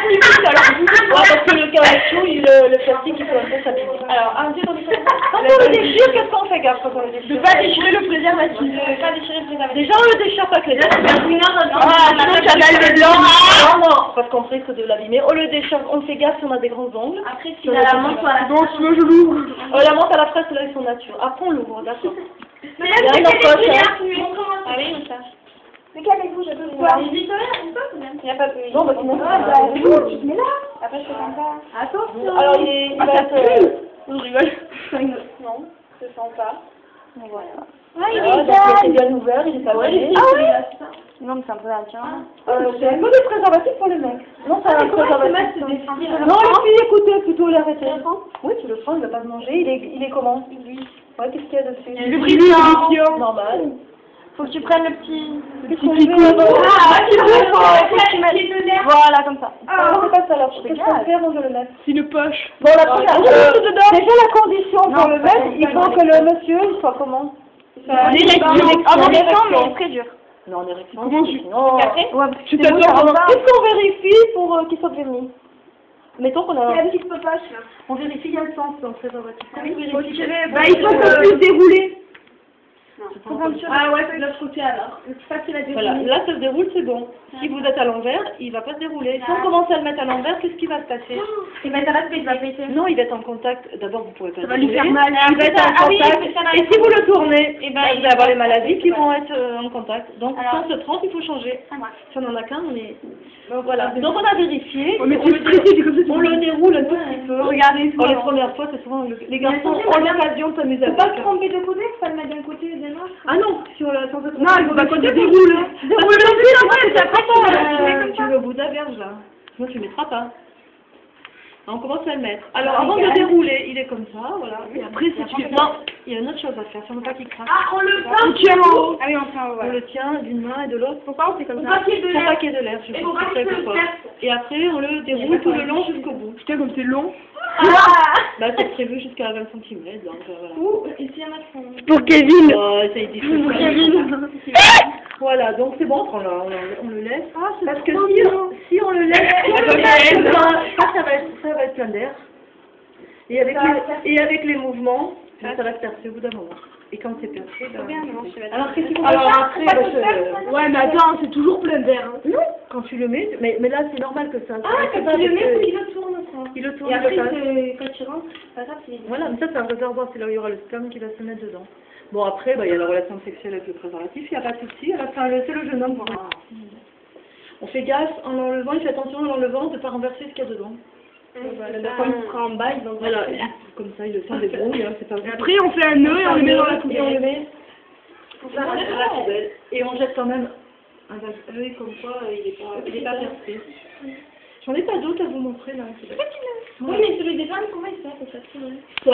limite, alors. Ouais, parce que le caoutchouc, le plastique, il faut un peu s'abîmer. Alors, un Dieu, quand on le déchire, qu'est-ce qu'on fait gaffe quand on le déchire? De pas déchirer le préservatif. De pas déchirer le préservatif. Déjà, on le déchire pas que les dents. Sinon, ça va le blanc. Non, non, parce qu'on risque de l'abîmer. On le déchire, on fait gaffe si on a des grands ongles. Après, si on a la menthe ou à la Bon, sinon je l'ouvre. La menthe à la fraise, c'est là, ils sont nature. Après, on l'ouvre, d'accord. Mais Il y a une encoche, hein. Ah oui, mais ça. Mais qu'avez-vous, je peux vous voir. Il n'y a pas de... Non, bah sinon, C'est vous, tu te mets là. Après, je fais comme ça. Attention. alors, il va être... Je rigole. Non, je sens pas. Voilà. Ah, il Alors, est donc, c'est dingue. bien ouvert, il est pas collé. Ah oui. Non, mais c'est un peu un tien. C'est un peu des préservatifs pour les mecs. Non, c'est un préservatif. Non, les filles, écoutez, plutôt l'arrêter. Oui, tu le prends, il va pas te manger. Il est comment? Ouais, qu'est-ce qu'il y a dessus? Lubrifiant. Normal. Faut que tu prennes le petit... Voilà, comme ça. Ah, c'est pas ça alors. Qu'est-ce qu'on fait avant de le mettre? C'est une poche. Bon, la première, déjà la condition pour le mettre, il faut que le monsieur, il soit comment? En érection, mais très dur. Non, en érection. Comment je... Non. Tu t'attends pendant... Qu'est-ce qu'on vérifie pour qu'il soit vernis? Mettons qu'on a... La petite poche là. On vérifie, il y a le sens dans le préservatif. Bah, il faut un peu plus dérouler. Ah ouais, c'est de l'autre côté alors. C'est facile à Voilà, là ça se déroule, c'est bon. Si vous êtes à l'envers, il va pas se dérouler. Si on commence à le mettre à l'envers, qu'est-ce qui va se passer? Il va être à la il va péter. Non, il va être en contact. D'abord, vous pouvez pas. Ça va lui faire mal. Il va être en contact. Et si vous le tournez, Et ben, vous allez avoir les maladies qui vont être en contact. Donc, Alors. si on se trompe, il faut changer. Ça marche. Si on en a qu'un, on est. Donc voilà. Donc on a vérifié. Mais c'est stressé, c'est comme ça. On le déroule un tout petit peu. Regardez, Les premières fois, c'est souvent les garçons ont l'occasion de s'amuser avec. Faut pas se tromper de côté, faut pas le mettre d'un côté et de l'autre. Ah non, si on l'a sans se tromper. Non, il faut pas qu'on déroule. Tu veux au bout de la verge là. Sinon tu ne mettras pas. On commence à le mettre. Alors avant de dérouler, il est comme ça, voilà. Et après si tu... Non, il y a une autre chose à faire, si on ne veut pas qu'il craque. Ah, on le On tient en haut. Ah oui, enfin, On le tient d'une main et de l'autre. Pourquoi on fait comme Au ça? papier de Son l'air. paquet de l'air, je Et pense faut pas que c'est qu'il se plus fort. perde. Et après on le déroule tout le long jusqu'au bout. Putain, comme c'est long. Bah c'est prévu jusqu'à 20 cm, donc voilà. Ouh, ici, il y en a qui font... Pour Kevin. Oh, ça y est, Pour Kevin. Voilà, donc c'est bon, on le laisse. Parce que trop si on le laisse, ça va être plein d'air. Et avec les mouvements, ça va se percer au bout d'un moment. Et quand c'est percé, alors qu'est-ce qu'il faut faire? Après, Ouais, mais attends, c'est toujours plein d'air. Hein. non, quand tu le mets, mais là c'est normal que ça. Ah, quand tu le mets, il le tourne ça. Il le tourne. Et après, comme ça. quand tu rentres, c'est pas grave, c'est... Voilà, mais ça c'est un réservoir, c'est là où il y aura le sperme qui va se mettre dedans. Bon après, il y a la relation sexuelle avec le préservatif, il n'y a pas de souci. À la fin, c'est le jeune homme. Voilà. On fait gaffe en l'enlevant, il fait attention en l'enlevant de ne pas renverser ce qu'il y a dedans. Comme on sera en bas, ils vont... Voilà, comme ça, il le sent débrouille, hein, c'est pas vrai. Après, on fait un nœud et on le met dans la Et on le poubelle. met dans la poubelle. Et on jette quand même un œil comme quoi il est pas percé. J'en ai pas d'autres à vous montrer là. Oui, mais celui des femmes, comment il se fait? C'est facile,